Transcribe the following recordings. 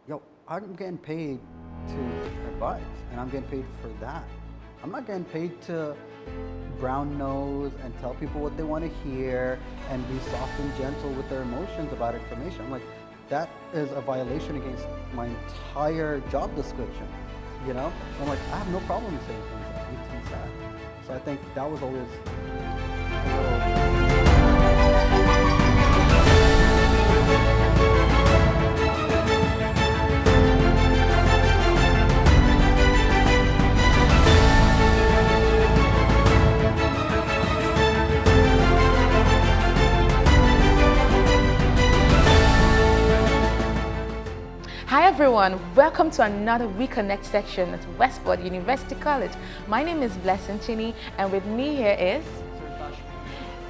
yo, I'm getting paid to advise, and I'm getting paid for that. I'm not getting paid to brown nose and tell people what they want to hear and be soft and gentle with their emotions about information. I'm like, that is a violation against my entire job description, you know? I'm like, I have no problem saying things that make me sad. So I think that was always Hi everyone, welcome to another WeConnect section at Westford University College. My name is Blessing Chini and with me here is...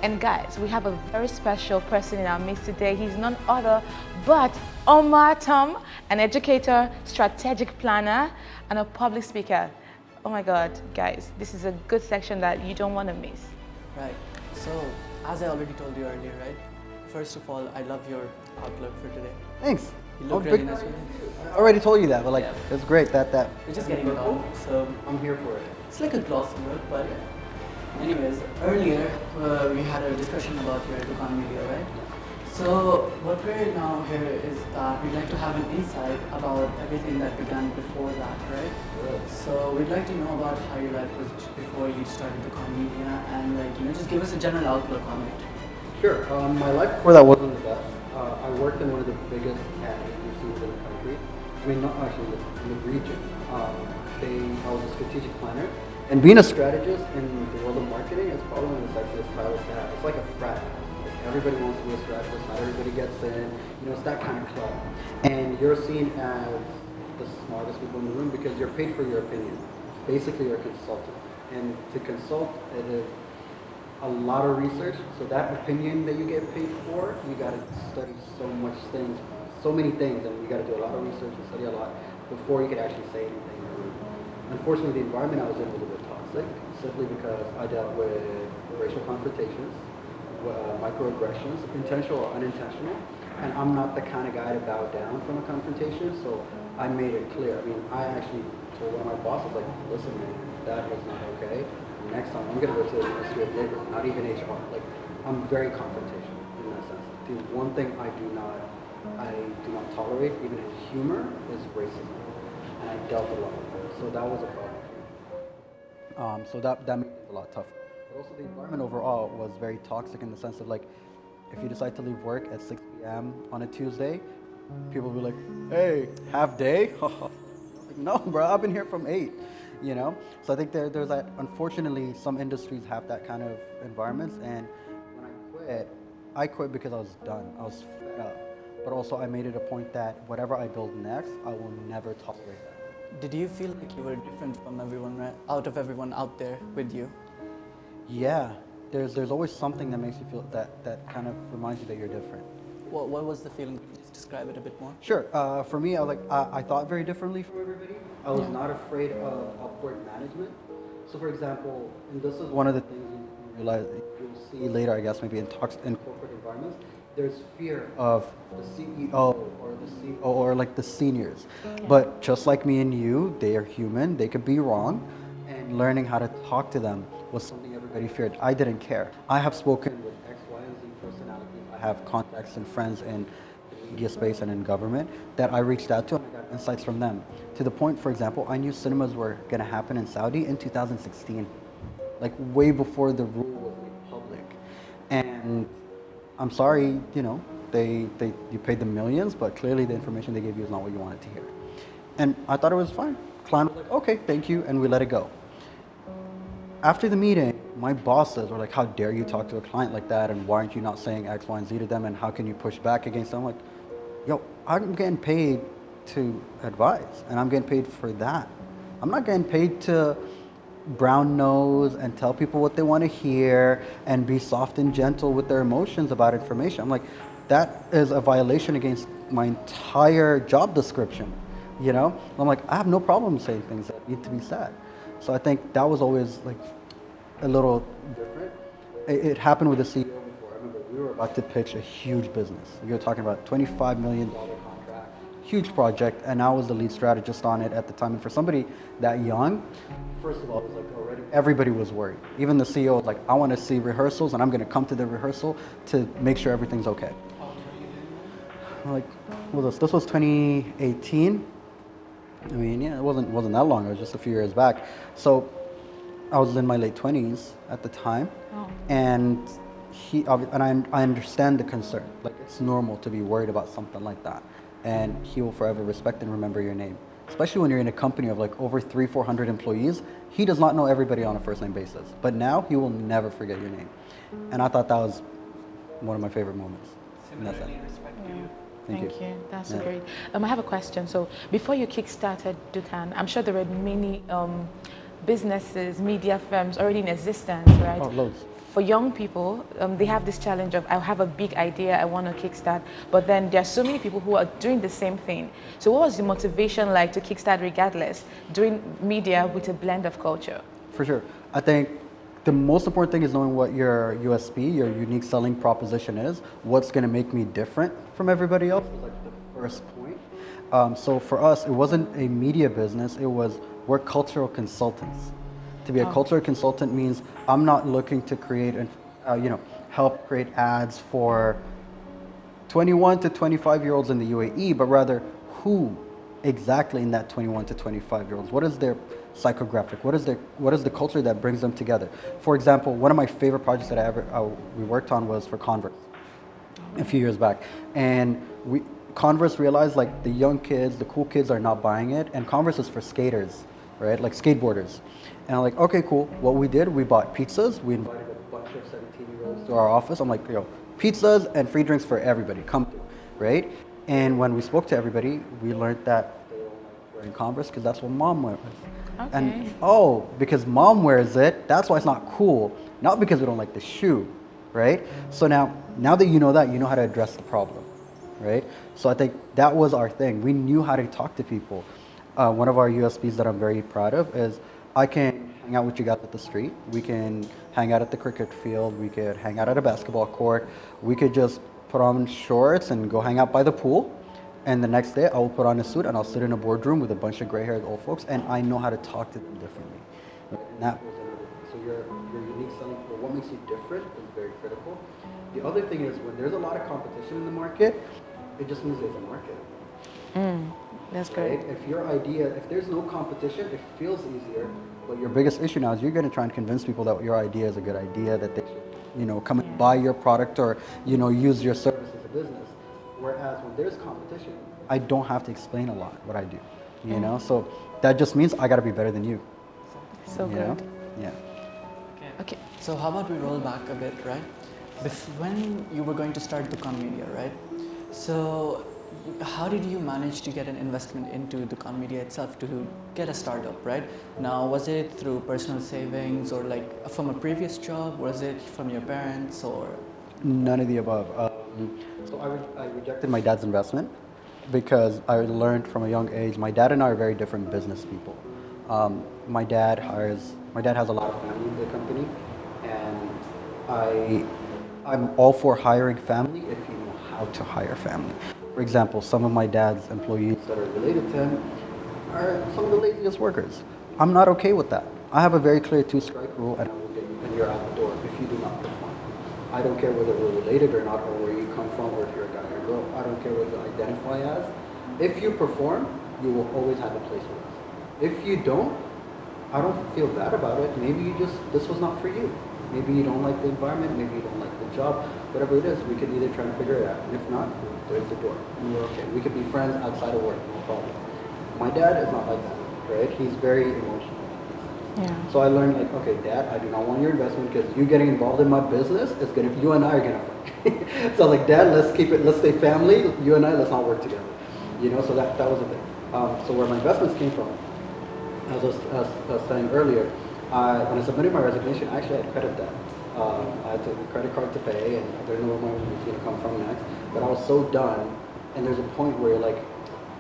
And guys, we have a very special person in our midst today. He's none other but Omar Tom, an educator, strategic planner, and a public speaker. Oh my God, guys, this is a good section that you don't want to miss. Right. So, as I already told you earlier, right? First of all, I love your outlook for today. Thanks. You look really nice with it. I already told you that, but like, Yeah. it's great that We're just getting it on, so I'm here for it. it's like a glossy look, but anyways, earlier we had a discussion about your economy here, right? So what we're now here is that we'd like to have an insight about everything that we've done before that, right? Good. So we'd like to know about how your life was before you started the media and just give us a general outlook on it. Sure. My life before that wasn't the best. I worked in one of the biggest ad agencies in the country. I mean, not actually in the region. I was a strategic planner. And being a strategist in the world of marketing is probably one of the sexiest titles to have. It's like a frat house. Like everybody wants to be a strategist. Not everybody gets in. You know, it's that kind of club. And you're seen as the smartest people in the room because you're paid for your opinion. Basically, you're a consultant. And to consult, it is a lot of research, so that opinion that you get paid for, you got to study so many things, and you got to do a lot of research and study a lot before you could actually say anything. Unfortunately, the environment I was in was a bit toxic, simply because I dealt with racial confrontations, microaggressions, intentional or unintentional, and I'm not the kind of guy to bow down from a confrontation, so I made it clear. I mean, I actually told one of my bosses, like, listen man, that was not okay. Next time, I'm going to go to the Ministry of Labor, not even HR. Like, I'm very confrontational in that sense. The one thing I do not tolerate, even in humor, is racism. And I dealt a lot with that. So that was a problem for me. So that made it a lot tougher. But also the environment overall was very toxic in the sense of like, if you decide to leave work at 6 p.m. on a Tuesday, people will be like, hey, half day? Like, no, bro, I've been here from 8. You know, so I think there's that. Unfortunately, some industries have that kind of environments. And when I quit because I was done. I was fed up. But also, I made it a point that whatever I build next, I will never tolerate that. Did you feel like you were different from everyone, right? Out of everyone out there with you? Yeah, there's always something that makes you feel that kind of reminds you that you're different. What was the feeling? Could you just describe it a bit more? Sure. For me, I thought very differently from everybody. I was not afraid of upward management. So, for example, and this is one of the things you realize you'll see later, I guess, maybe in corporate environments. There's fear of the CEO or the CEO or like the seniors. But just like me and you, they are human. They could be wrong, and learning how to talk to them was something everybody feared. I didn't care. I have spoken with X, Y, and Z personalities. I have contacts and friends in the media space and in government that I reached out to and I got insights from them. To the point, for example, I knew cinemas were going to happen in Saudi in 2016, like way before the rule was made public. And I'm sorry, you know, you paid them millions, but clearly the information they gave you is not what you wanted to hear. And I thought it was fine. Client was like, okay, thank you, and we let it go. After the meeting, my bosses were like, how dare you talk to a client like that, and why aren't you not saying X, Y, and Z to them, and how can you push back against them? I'm like, yo, I'm getting paid to advise, and I'm getting paid for that. I'm not getting paid to brown nose and tell people what they want to hear and be soft and gentle with their emotions about information. I'm like, that is a violation against my entire job description, you know? I'm like, I have no problem saying things that need to be said. So I think that was always like a little different. It happened with the CEO before. I remember we were about to pitch a huge business. We were talking about $25 million contract, huge project, and I was the lead strategist on it at the time. And for somebody that young, first of all, it was like already everybody was worried. Even the CEO was like, I want to see rehearsals, and I'm going to come to the rehearsal to make sure everything's okay. Like, what was this was 2018. I mean, yeah, it wasn't that long. It was just a few years back. So I was in my late 20s at the time, and I understand the concern. Like, it's normal to be worried about something like that, and he will forever respect and remember your name. Especially when you're in a company of like over 300-400 employees, he does not know everybody on a first name basis. But now he will never forget your name, and I thought that was one of my favorite moments. Similarly, respect to you. Thank you. That's great. I have a question. So before you kickstarted Dukan, I'm sure there were many businesses, media firms already in existence, right? Oh, loads. For young people, they have this challenge of, I have a big idea, I want to kickstart, but then there are so many people who are doing the same thing. So what was the motivation like to kickstart regardless, doing media with a blend of culture? For sure. I think the most important thing is knowing what your USP, your unique selling proposition is. What's going to make me different from everybody else is like the first point. So for us, it wasn't a media business. It was, we're cultural consultants. To be a cultural consultant means I'm not looking to create and help create ads for 21 to 25-year-olds in the UAE, but rather who exactly in that 21 to 25-year-olds? What is their psychographic? What is the culture that brings them together? For example, one of my favorite projects that we worked on was for Converse a few years back, and Converse realized like the young kids, the cool kids are not buying it, and Converse is for skaters, right? Like skateboarders. And I'm like, okay, cool. What we did, we bought pizzas. We invited a bunch of 17-year-olds to our office. I'm like, pizzas and free drinks for everybody. Come through, right? And when we spoke to everybody, we learned that they don't like wearing Converse because that's what mom wears. Okay. And because mom wears it, that's why it's not cool. Not because we don't like the shoe, right? So now that you know that, you know how to address the problem, right? So I think that was our thing. We knew how to talk to people. One of our USPs that I'm very proud of is I can hang out with you guys at the street. We can hang out at the cricket field. We could hang out at a basketball court. We could just put on shorts and go hang out by the pool. And the next day I will put on a suit and I'll sit in a boardroom with a bunch of gray-haired old folks, and I know how to talk to them differently. And that was another thing. So your unique selling, or what makes you different, is very critical. The other thing is when there's a lot of competition in the market, it just means there's a market. That's great. Right? If there's no competition, it feels easier. But your biggest issue now is you're going to try and convince people that your idea is a good idea, that they should, come and buy your product or, use your service as a business. Whereas when there's competition, I don't have to explain a lot what I do, So that just means I got to be better than you. So good. Yeah. Okay. So how about we roll back a bit, right? When you were going to start Dukan Media, right? So how did you manage to get an investment into Dukan Media itself to get a startup, right? Now, was it through personal savings or like from a previous job? Was it from your parents or? None of the above. So I rejected my dad's investment because I learned from a young age. My dad and I are very different business people. My dad has a lot of family in the company, and I'm all for hiring family if you know how to hire family. For example, some of my dad's employees that are related to him are some of the laziest workers. I'm not okay with that. I have a very clear 2-strike rule, and I will get you, and you're out the door if you do not perform. I don't care whether we're related or not, or where you come from, or if you're a guy or a girl. I don't care what you identify as. If you perform, you will always have a place with us. If you don't, I don't feel bad about it. Maybe this was not for you. Maybe you don't like the environment, maybe you don't like the job, whatever it is, we could either try and figure it out. And if not, there's the door, and we're okay. We could be friends outside of work, no problem. My dad is not like that, right? He's very emotional. Yeah. So I learned like, okay, Dad, I do not want your investment because you getting involved in my business is you and I are gonna fight. So I was like, Dad, let's stay family. You and I, let's not work together. So that was a thing. So where my investments came from, as I was saying earlier, when I submitted my resignation, I actually had credit debt. I had a credit card to pay, and I didn't know where my money was going to come from next. But I was so done, and there's a point where you're like,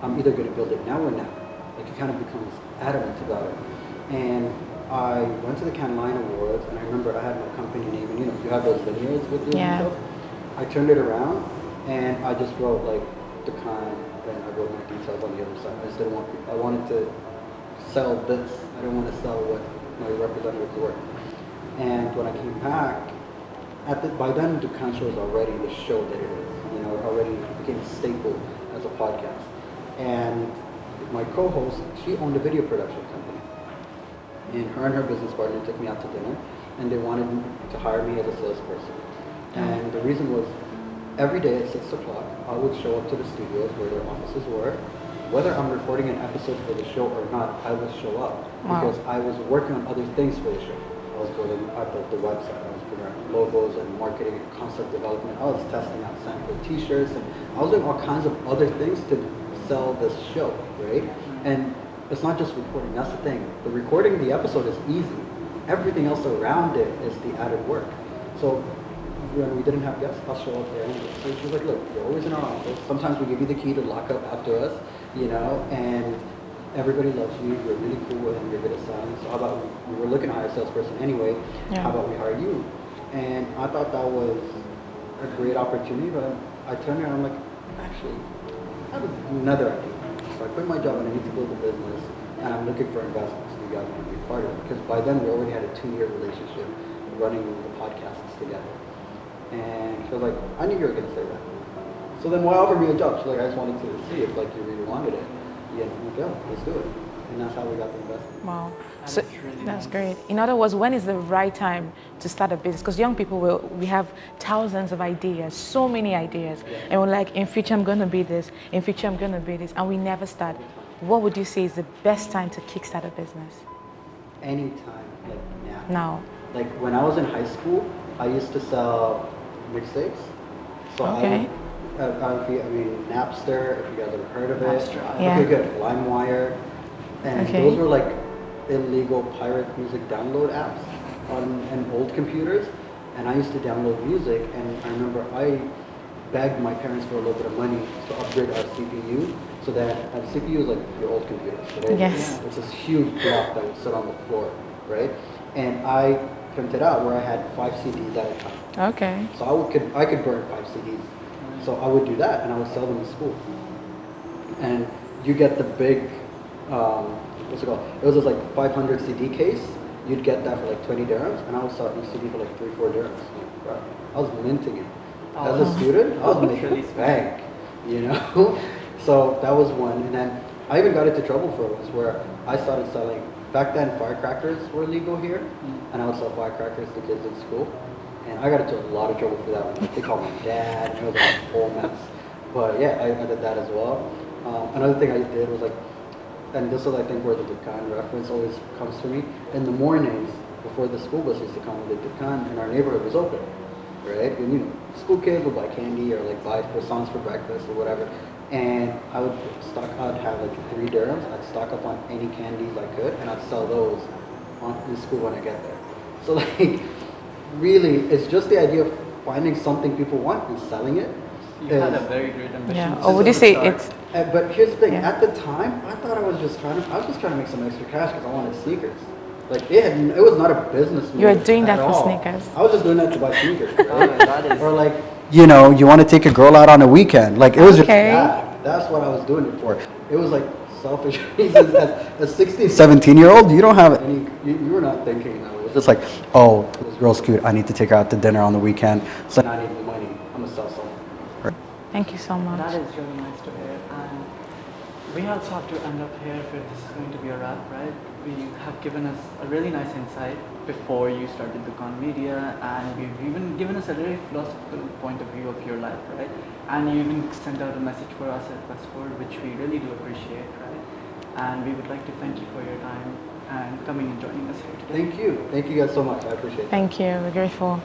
I'm either going to build it now or now. Like, you kind of becomes adamant about it. And I went to the Cannes Lion Awards, and I remember I had my company name, and you have those linears with you and stuff. I turned it around, and I just wrote like the Cannes then I wrote my details on the other side. I just didn't want, I wanted to sell this. I didn't want to sell what my representatives were. And when I came back, by then Dukan Show was already the show that it is. You know, it already became a staple as a podcast. And my co-host, she owned a video production company. And her business partner took me out to dinner, and they wanted to hire me as a salesperson. And the reason was, every day at 6 o'clock, I would show up to the studios where their offices were. Whether I'm recording an episode for the show or not, I will show up. Wow. Because I was working on other things for the show. I built the website, I was figuring out logos and marketing and concept development. I was testing out sample t-shirts, and I was doing all kinds of other things to sell this show, right? And it's not just recording, that's the thing. The recording the episode is easy. Everything else around it is the added work. So when we didn't have guests, I'll show up there anyway. So she was like, look, you're always in our office. Sometimes we give you the key to lock up after us, you know, and everybody loves you. You're really cool and you're good at selling. So how about we were looking to hire a salesperson anyway. Yeah. How about we hire you? And I thought that was a great opportunity, but I turned around and I'm like, actually, I have another idea. So I quit my job and I need to build a business, and I'm looking for investments. You guys want to be part of it. Because by then we already had a 2-year relationship running the podcasts together. And she was like, I knew you were going to say that. So then why offer me a job? She's like, I just wanted to see if like you really wanted it. Yeah, I'm like, let's do it. And that's how we got the investment. Wow. That So is really that's nice. great. In other words, when is the right time to start a business? Because young people we have thousands of ideas, so many ideas. And we're like, in future I'm going to be this, in future I'm going to be this, and we never start. What would you say is the best time to kickstart a business? Anytime, like now. Now. Like when I was in high school, I used to sell mixtapes. So Okay. I mean, Napster, if you guys have heard of it. Napster, yeah. Okay, good. LimeWire. And Okay. those were like illegal pirate music download apps on old computers. And I used to download music, and I remember I begged my parents for a little bit of money to upgrade our CPU, so that our CPU is like your old computers. Right? Yes. It's this huge block that would sit on the floor, right? And I printed out where I had 5 CDs at a time. Okay. So I could burn 5 CDs. So I would do that, and I would sell them in school. And you get the big, what's it called? It was this like 500 CD case. You'd get that for like 20 dirhams, and I would sell each CD for like 3-4 dirhams. Right. I was minting it. As a student, I was making Really bank, you know? So that was one. And then I even got into trouble for it once, where I started selling, back then firecrackers were legal here, and I would sell firecrackers to kids in school. And I got into a lot of trouble for that one. Like, they called my dad, and it was like a whole mess. But yeah, I did that as well. Another thing I did was like, and this is I think where the Dukan reference always comes to me. In the mornings, before the school bus used to come, the Dukan in our neighborhood was open, right? And you know, school kids would buy candy or like buy croissants for breakfast or whatever. And I'd have like 3 dirhams. I'd stock up on any candies I could, and I'd sell those in school when I get there. So like, really, it's just the idea of finding something people want and selling it. You had a very great ambition. Yeah. since Or would you the say start. it's But here's the thing. Yeah. At the time, I thought I was just trying to make some extra cash because I wanted sneakers. Like it was not a business move. You were doing that at for all. sneakers. I was just doing that to buy sneakers. Oh, that is Or like, you know, you want to take a girl out on a weekend. Like it was Okay. just that. That's what I was doing it for. It was like selfish reasons. As a 16, 17-year-old, you don't have any. You were not thinking that. It was just like, oh, this girl's cute. I need to take her out to dinner on the weekend. So now I need the money. I'm gonna sell something. Thank you so much. That is really nice to hear. And we also have to end up here if this is going to be a wrap, right? You have given us a really nice insight before you started the Con Media, and you've even given us a very philosophical point of view of your life, right? And you even sent out a message for us at Westford, which we really do appreciate, right? And we would like to thank you for your time and coming and joining us here today. Thank you. Thank you guys so much. I appreciate it. Thank you. We're grateful.